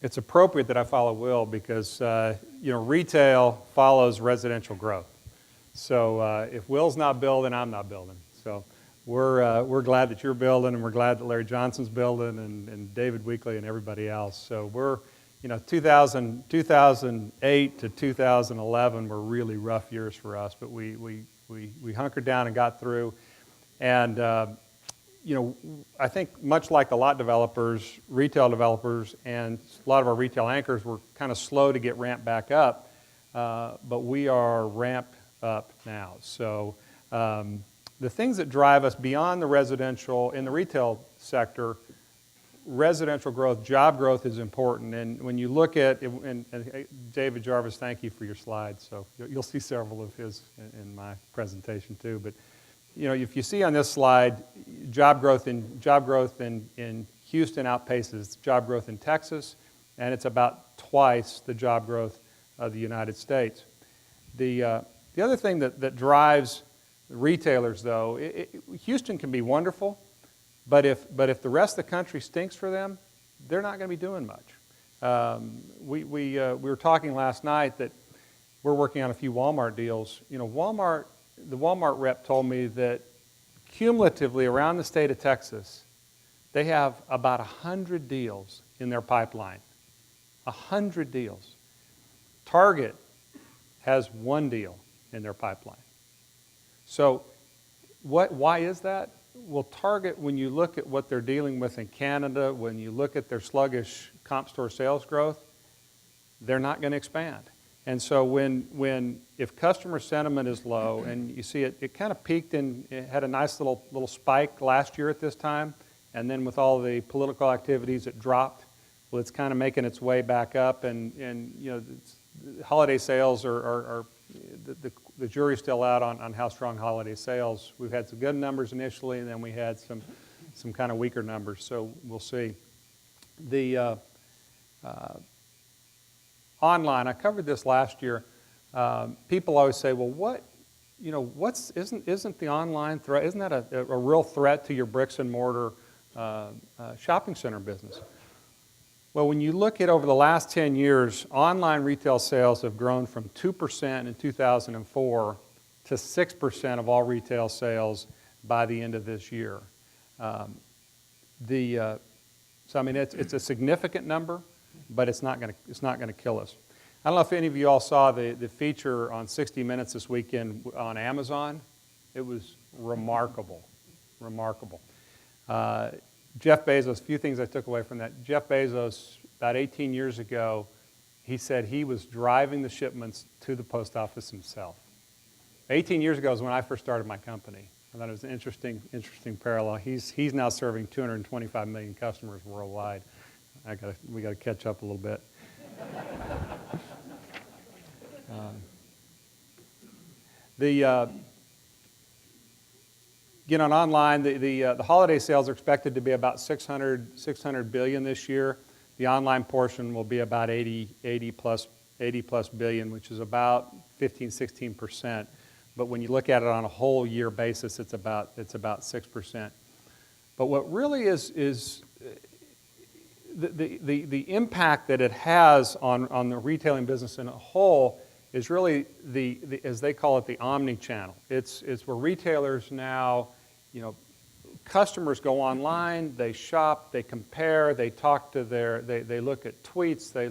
it's appropriate that I follow Will because retail follows residential growth. So if Will's not building, I'm not building. So we're glad that you're building, and we're glad that Larry Johnson's building, and David Weekley and everybody else. So we're 2008 to 2011 were really rough years for us, but we hunkered down and got through. And I think much like the lot developers, retail developers, and a lot of our retail anchors were kind of slow to get ramped back up, but we are ramped up now. So the things that drive us beyond the residential, in the retail sector, residential growth, job growth is important. And when you look at, and David Jarvis, thank you for your slides. So you'll see several of his in my presentation too. But if you see on this slide, job growth in Houston outpaces job growth in Texas, and it's about twice the job growth of the United States. The other thing that drives retailers, though, Houston can be wonderful, but if the rest of the country stinks for them, they're not going to be doing much. We were talking last night that we're working on a few Walmart deals. The Walmart rep told me that cumulatively around the state of Texas, they have about 100 deals in their pipeline. 100 deals. Target has one deal in their pipeline. So why is that? Well, Target, when you look at what they're dealing with in Canada, when you look at their sluggish comp store sales growth, they're not going to expand. And so if customer sentiment is low, and you see it kind of peaked it had a nice little spike last year at this time, and then with all the political activities, it dropped. Well, it's kind of making its way back up, and holiday sales are the jury's still out on how strong holiday sales. We've had some good numbers initially, and then we had some kind of weaker numbers. So we'll see. The online, I covered this last year. People always say, well, isn't the online threat, isn't that a real threat to your bricks and mortar shopping center business? Well, when you look at over the last 10 years, online retail sales have grown from 2% in 2004 to 6% of all retail sales by the end of this year. So I mean, it's a significant number, but it's not going to kill us. I don't know if any of you all saw the feature on 60 Minutes this weekend on Amazon. It was remarkable, remarkable. Jeff Bezos, a few things I took away from that. Jeff Bezos, about 18 years ago, he said he was driving the shipments to the post office himself. 18 years ago is when I first started my company. I thought it was an interesting parallel. He's now serving 225 million customers worldwide. We got to catch up a little bit. On online, the holiday sales are expected to be about 600 billion this year. The online portion will be about 80 plus billion, which is about 16%. But when you look at it on a whole year basis, it's about 6%. But what really is the impact that it has on the retailing business in a whole is really as they call it, the omnichannel. It's where retailers now, customers go online, they shop, they compare, they talk to they look at tweets, they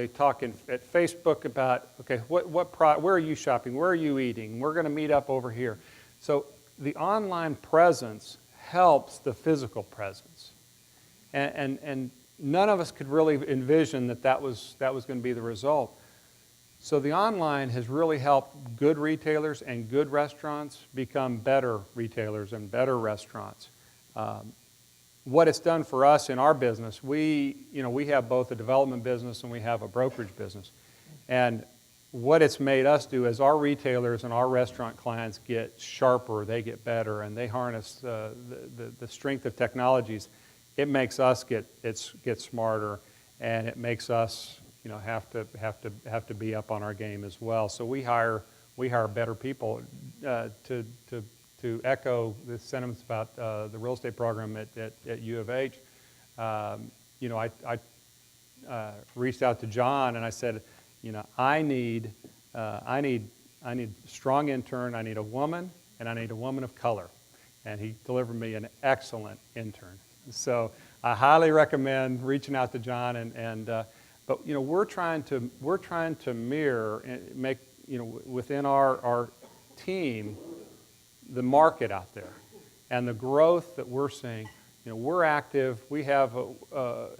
talk at Facebook about, okay, where are you shopping, where are you eating, we're going to meet up over here. So the online presence helps the physical presence, and none of us could really envision that was going to be the result. So the online has really helped good retailers and good restaurants become better retailers and better restaurants. What it's done for us in our business, we have both a development business and we have a brokerage business. And what it's made us do is our retailers and our restaurant clients get sharper, they get better, and they harness the strength of technologies. It makes us get smarter, and it makes us have to be up on our game as well. So we hire better people to echo the sentiments about the real estate program at U of H. reached out to John and I said, I need a strong intern, I need a woman, and I need a woman of color. And he delivered me an excellent intern. So I highly recommend reaching out to John. But we're trying to mirror and make within our team the market out there and the growth that we're seeing. We're active. We have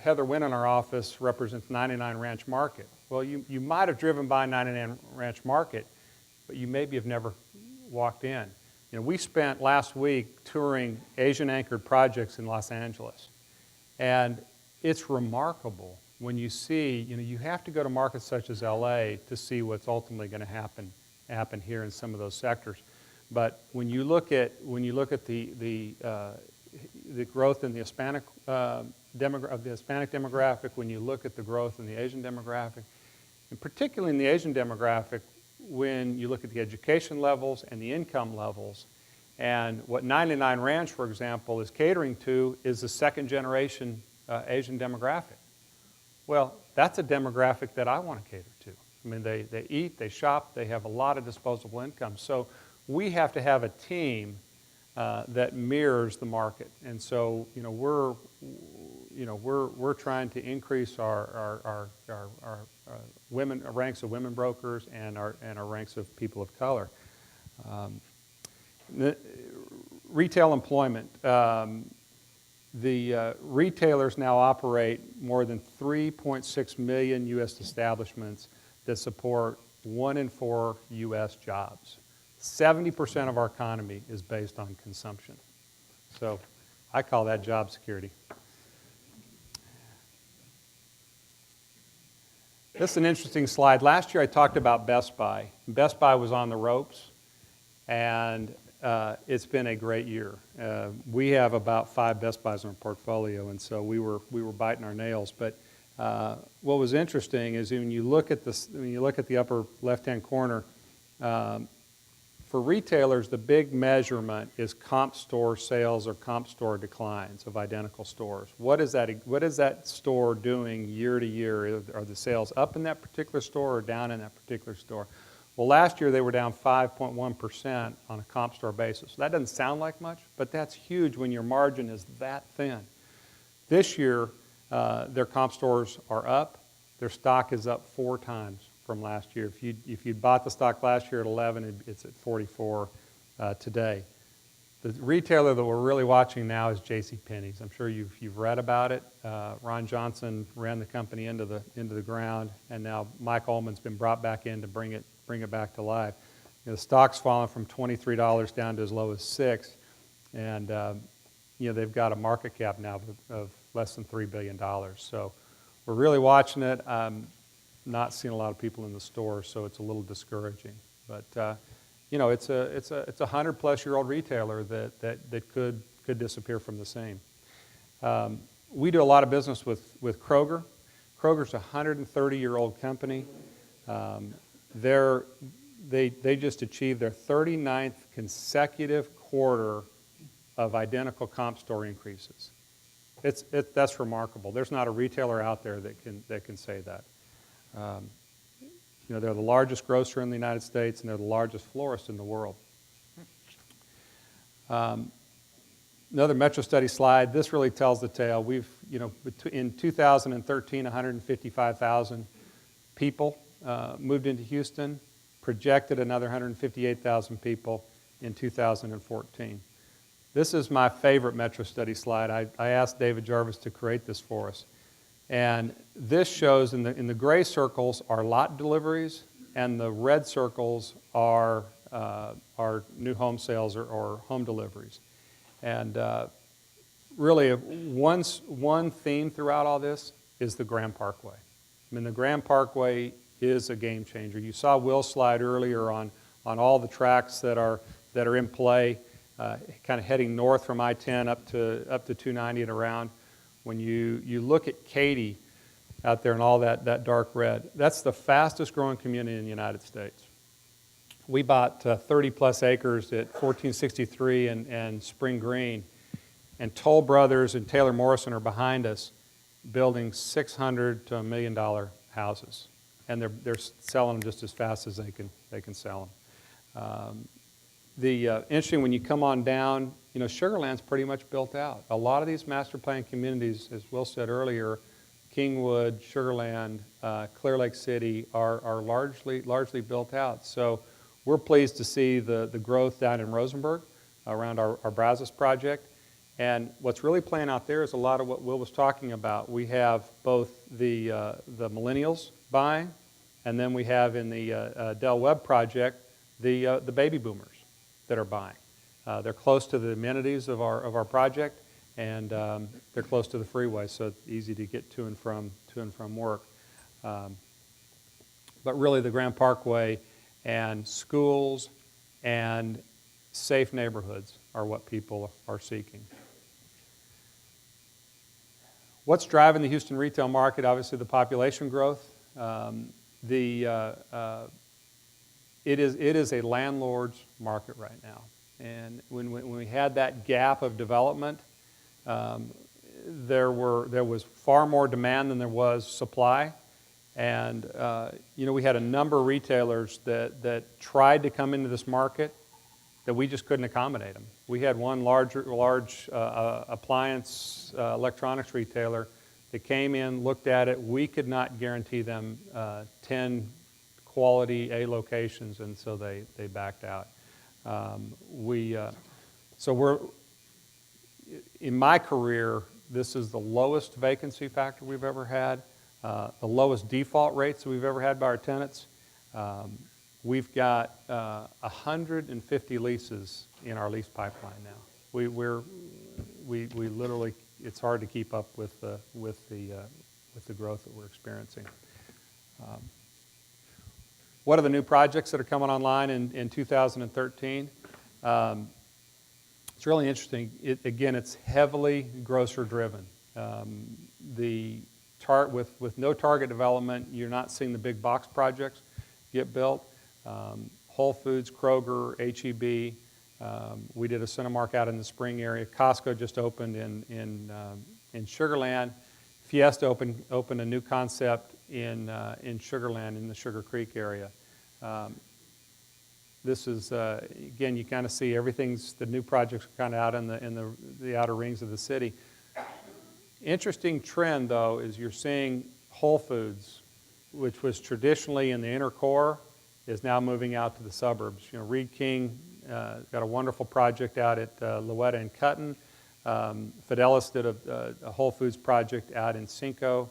Heather Wynn in our office represents 99 Ranch Market. Well, you might have driven by 99 Ranch Market, but you maybe have never walked in. We spent last week touring Asian-anchored projects in Los Angeles, and it's remarkable when you see. You have to go to markets such as LA to see what's ultimately going to happen here in some of those sectors. But when you look at the growth in the Hispanic demographic, when you look at the growth in the Asian demographic, and particularly in the Asian demographic, when you look at the education levels and the income levels, and what 99 Ranch, for example, is catering to is the second generation Asian demographic. Well, that's a demographic that I want to cater to. I mean, they eat, they shop, they have a lot of disposable income. So we have to have a team that mirrors the market, and so we're trying to increase our women ranks of women brokers and our ranks of people of color. Retail employment. The retailers now operate more than 3.6 million U.S. establishments that support 1 in 4 U.S. jobs. 70% of our economy is based on consumption. So I call that job security. This is an interesting slide. Last year I talked about Best Buy. Best Buy was on the ropes, and it's been a great year. We have about 5 Best Buys in our portfolio, and so we were biting our nails. But what was interesting is when you look at the upper left-hand corner, for retailers, the big measurement is comp store sales or comp store declines of identical stores. What is that store doing year to year? Are the sales up in that particular store or down in that particular store? Well, last year they were down 5.1% on a comp store basis. That doesn't sound like much, but that's huge when your margin is that thin. This year, their comp stores are up. Their stock is up 4 times from last year. If you bought the stock last year at 11, it's at 44 today. The retailer that we're really watching now is JCPenney's. I'm sure you've read about it. Ron Johnson ran the company into the ground, and now Mike Ullman's been brought back in to bring it back to life. The stock's fallen from $23 down to as low as $6, and they've got a market cap now of less than $3 billion. So we're really watching it. Not seeing a lot of people in the store, so it's a little discouraging. But it's a 100-plus-year-old retailer that could disappear from the scene. We do a lot of business with Kroger. Kroger's a 130-year-old company. They just achieved their 39th consecutive quarter of identical comp store increases. That's remarkable. There's not a retailer out there that can say that. They're the largest grocer in the United States, and they're the largest florist in the world. Another Metro Study slide. This really tells the tale. In 2013, 155,000 people moved into Houston. Projected another 158,000 people in 2014. This is my favorite Metro Study slide. I asked David Jarvis to create this for us. And this shows in the gray circles are lot deliveries, and the red circles are new home sales or home deliveries. And really, one theme throughout all this is the Grand Parkway. I mean, the Grand Parkway is a game changer. You saw Will's slide earlier on all the tracks that are in play, kind of heading north from I-10 up to 290 and around. When you look at Katy out there and all that dark red, that's the fastest growing community in the United States. We bought 30-plus acres at 1463 and Spring Green, and Toll Brothers and Taylor Morrison are behind us. building $600 to $1 million houses, and they're selling them just as fast as they can sell them. Interesting, when you come on down, Sugar Land's pretty much built out. A lot of these master plan communities, as Will said earlier, Kingwood, Sugar Land, Clear Lake City are largely built out. So we're pleased to see the growth down in Rosenberg around our Brazos project. And what's really playing out there is a lot of what Will was talking about. We have both the millennials buying, and then we have in the Del Webb project the baby boomers that are buying. They're close to the amenities of our project, and they're close to the freeway, so it's easy to get to and from work. But really, the Grand Parkway and schools and safe neighborhoods are what people are seeking. What's driving the Houston retail market? Obviously, the population growth. It is a landlord's market right now. And when we had that gap of development, there was far more demand than there was supply. And we had a number of retailers that tried to come into this market that we just couldn't accommodate them. We had one large appliance electronics retailer that came in, looked at it. We could not guarantee them 10 quality A locations, and so they backed out. So we're, in my career, this is the lowest vacancy factor we've ever had, the lowest default rates that we've ever had by our tenants. We've got 150 leases in our lease pipeline now. We literally, it's hard to keep up with the growth that we're experiencing. What are the new projects that are coming online in 2013? It's really interesting. Again, it's heavily grocer driven. With no target development, you're not seeing the big box projects get built. Whole Foods, Kroger, H-E-B. We did a Cinemark out in the Spring area. Costco just opened in Sugar Land. Fiesta opened a new concept in Sugar Land in the Sugar Creek area. This is again, you kind of see the new projects are kind of out in the outer rings of the city. Interesting trend though is you're seeing Whole Foods, which was traditionally in the inner core, is now moving out to the suburbs. Reed King got a wonderful project out at Louetta and Cutton. Fidelis did a Whole Foods project out in Cinco.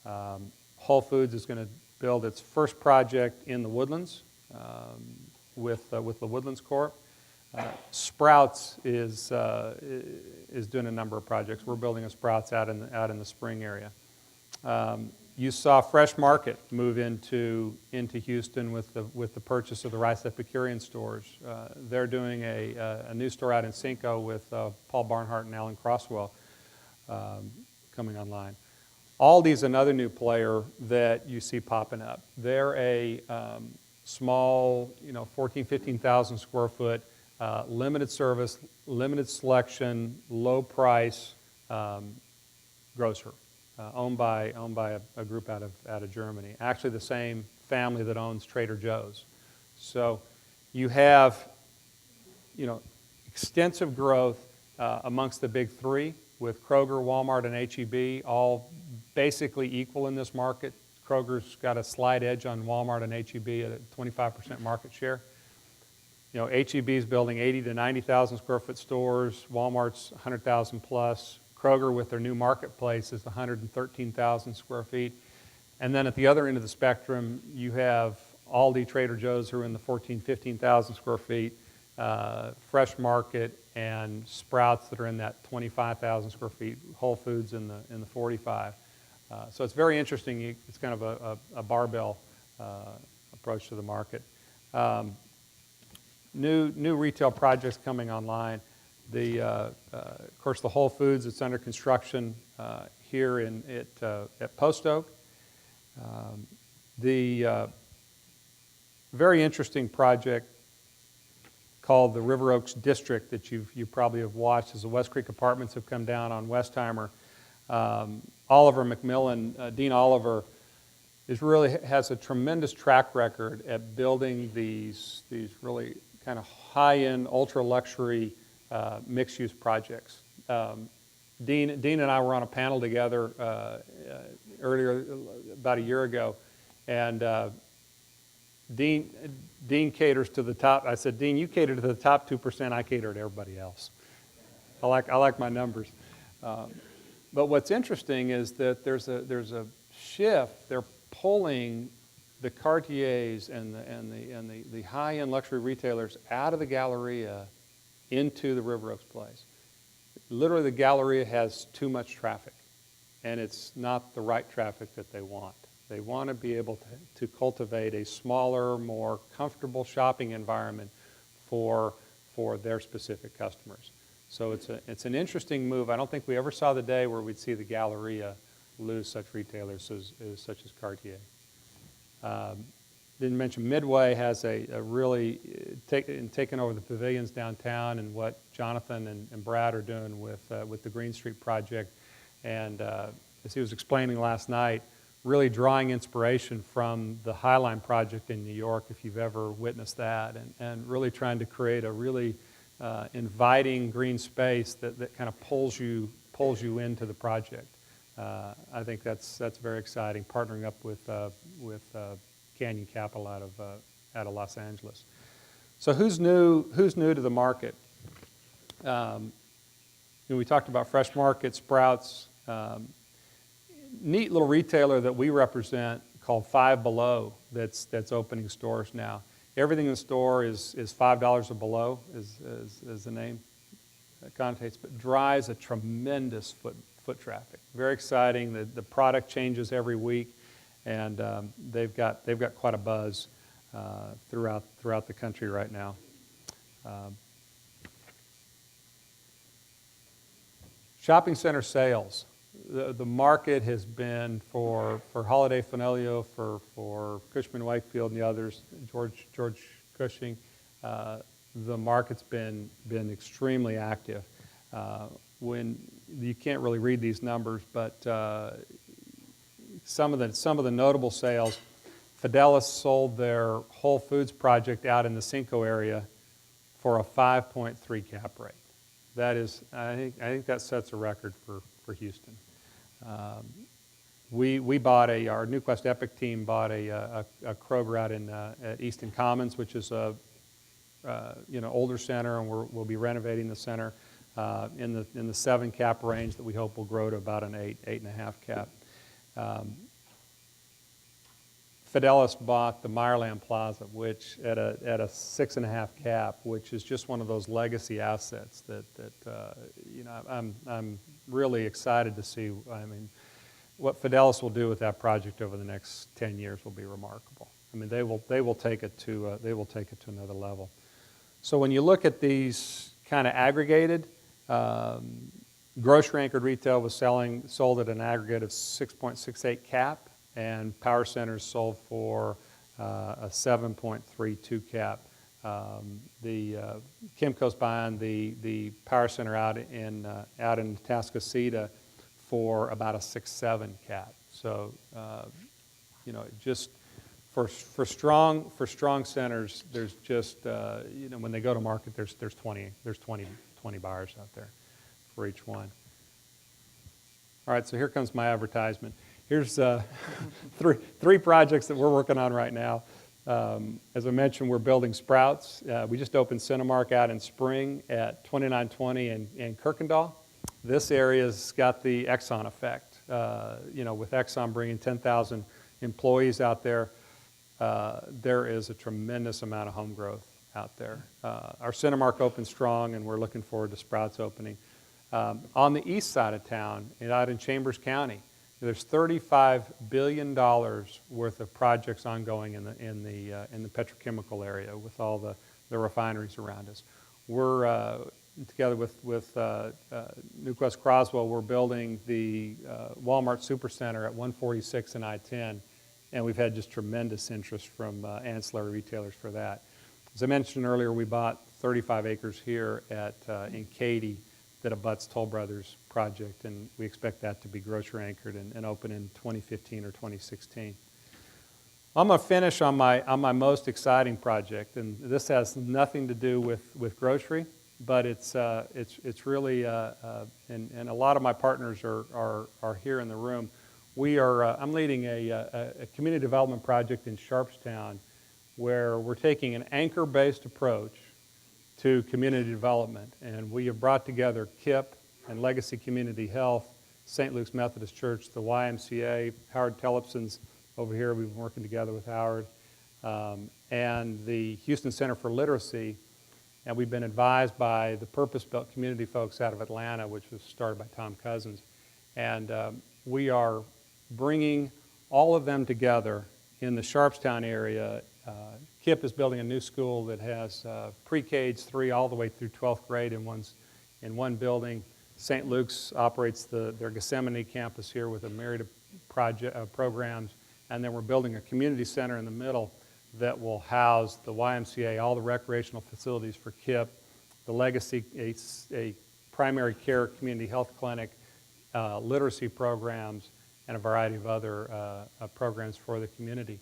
Whole Foods is going to build its first project in the Woodlands with the Woodlands Corp. Sprouts is doing a number of projects. We're building a Sprouts out in the Spring area. You saw Fresh Market move into Houston with the purchase of the Rice Epicurean stores. They're doing a new store out in Cinco with Paul Barnhart and Alan Crosswell coming online. Aldi's another new player that you see popping up. They're a small, 14,000, 15,000 square foot, limited service, limited selection, low price grocer. Owned by a group out of Germany. Actually, the same family that owns Trader Joe's. So you have, extensive growth amongst the big three, with Kroger, Walmart, and H-E-B all basically equal in this market. Kroger's got a slight edge on Walmart and H-E-B at a 25% market share. H-E-B is building 80 to 90,000 square foot stores. Walmart's 100,000 plus. Kroger, with their new marketplace, is 113,000 square feet. And then at the other end of the spectrum, you have Aldi, Trader Joe's, who are in the 14,000, 15,000 square feet, Fresh Market, and Sprouts that are in that 25,000 square feet, Whole Foods in the 45. So it's very interesting. It's kind of a barbell approach to the market. New retail projects coming online. Of course, the Whole Foods that's under construction here at Post Oak. The very interesting project called the River Oaks District that you probably have watched as the West Creek Apartments have come down on Westheimer. Oliver McMillan, Dean Oliver, has a tremendous track record at building these really kind of high-end, ultra-luxury mixed-use projects. Dean and I were on a panel together earlier, about a year ago, and Dean caters to the top. I said, Dean, you cater to the top 2%. I cater to everybody else. I like my numbers. But what's interesting is that there's a shift. They're pulling the Cartiers and the high-end luxury retailers out of the Galleria into the River Oaks Place. Literally, the Galleria has too much traffic, and it's not the right traffic that they want. They want to be able to cultivate a smaller, more comfortable shopping environment for their specific customers. So it's an interesting move. I don't think we ever saw the day where we'd see the Galleria lose such retailers such as Cartier. Didn't mention Midway has a really taken over the pavilions downtown, and what Jonathan and Brad are doing with the Green Street project. And as he was explaining last night, really drawing inspiration from the Highline project in New York, if you've ever witnessed that, and really trying to create a really inviting green space that kind of pulls you into the project. I think that's very exciting, partnering up with Canyon Capital out of Los Angeles. So who's new to the market? We talked about Fresh Market, Sprouts. Neat little retailer that we represent called Five Below that's opening stores now. Everything in the store is $5 or below, as the name connotates, but drives a tremendous foot traffic. Very exciting. The product changes every week, and they've got quite a buzz throughout the country right now. Shopping center sales. The market has been for Holiday Fanolio, for Cushman Wakefield and the others, George Cushing. The market's been extremely active. When you can't really read these numbers, but some of the notable sales, Fidelis sold their Whole Foods project out in the Cinco area for a 5.3 cap rate. That is, I think that sets a record for Houston. We bought our Newquest Epic team bought a Kroger out at Easton Commons, which is a older center, and we'll be renovating the center in the 7 cap range that we hope will grow to about an 8.5 cap. Fidelis bought the Meyerland Plaza, which at a 6.5 cap, which is just one of those legacy assets that I'm really excited to see. I mean, what Fidelis will do with that project over the next 10 years will be remarkable. I mean, they will take it to another level. So when you look at these kind of aggregated, grocery anchored retail was sold at an aggregate of 6.68 cap. And power centers sold for a 7.32 cap. Kimco's buying the power center out in Tascasita for about a 6.7 cap. So just for strong centers, there's just when they go to market, there's 20 buyers out there for each one. All right, so here comes my advertisement. Here's three projects that we're working on right now. As I mentioned, we're building Sprouts. We just opened Cinemark out in Spring at 2920 in Kirkendall. This area's got the Exxon effect. With Exxon bringing 10,000 employees out there, there is a tremendous amount of home growth out there. Our Cinemark opened strong, and we're looking forward to Sprouts opening. On the east side of town, out in Chambers County, there's $35 billion worth of projects ongoing in the petrochemical area with all the refineries around us. We're together with Newquest Croswell. We're building the Walmart Supercenter at 146 and I-10, and we've had just tremendous interest from ancillary retailers for that. As I mentioned earlier, we bought 35 acres here in Katy that abuts Toll Brothers project, and we expect that to be grocery anchored and open in 2015 or 2016. I'm going to finish on my most exciting project, and this has nothing to do with grocery, but it's really and a lot of my partners are here in the room. I'm leading a community development project in Sharpstown, where we're taking an anchor-based approach to community development, and we have brought together KIPP and Legacy Community Health, St. Luke's Methodist Church, the YMCA, Howard Tellefson's over here. We've been working together with Howard, and the Houston Center for Literacy, and we've been advised by the purpose-built community folks out of Atlanta, which was started by Tom Cousins, and we are bringing all of them together in the Sharpstown area. KIPP is building a new school that has pre-K 3 all the way through 12th grade in one building. St. Luke's operates their Gethsemane campus here with a myriad of programs, and then we're building a community center in the middle that will house the YMCA, all the recreational facilities for KIPP, the Legacy, a primary care community health clinic, literacy programs, and a variety of other programs for the community.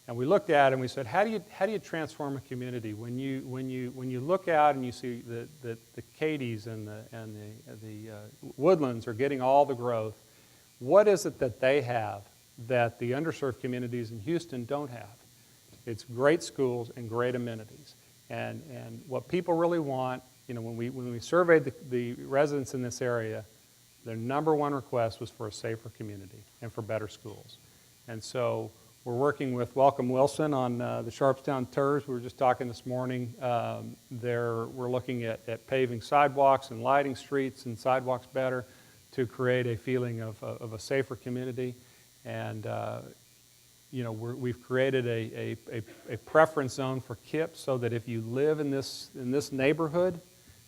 And we looked at it and we said, how do you transform a community when you look out and you see the Cadies and the Woodlands are getting all the growth? What is it that they have that the underserved communities in Houston don't have? It's great schools and great amenities. And what people really want, when we surveyed the residents in this area, their number one request was for a safer community and for better schools. And so we're working with Welcome Wilson on the Sharpstown TERS. We were just talking this morning. We're looking at paving sidewalks and lighting streets and sidewalks better to create a feeling of a safer community. And we've created a preference zone for KIPP so that if you live in this neighborhood,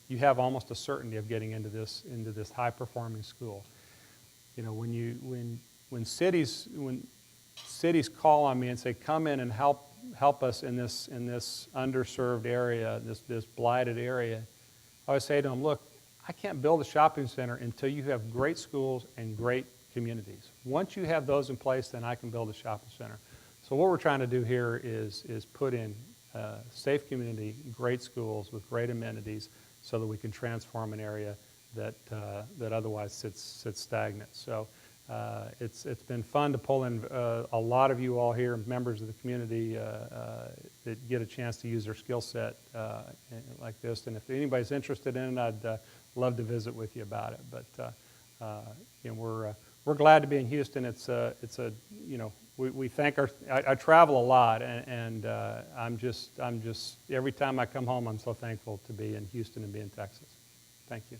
you have almost a certainty of getting into this high-performing school. When cities call on me and say, come in and help us in this underserved area, this blighted area, I always say to them, look, I can't build a shopping center until you have great schools and great communities. Once you have those in place, then I can build a shopping center. So what we're trying to do here is put in safe community, great schools with great amenities so that we can transform an area that otherwise sits stagnant. So it's been fun to pull in a lot of you all here, members of the community that get a chance to use their skill set like this. And if anybody's interested in it, I'd love to visit with you about it. But we're glad to be in Houston. We thank I travel a lot, and I'm just every time I come home, I'm so thankful to be in Houston and be in Texas. Thank you.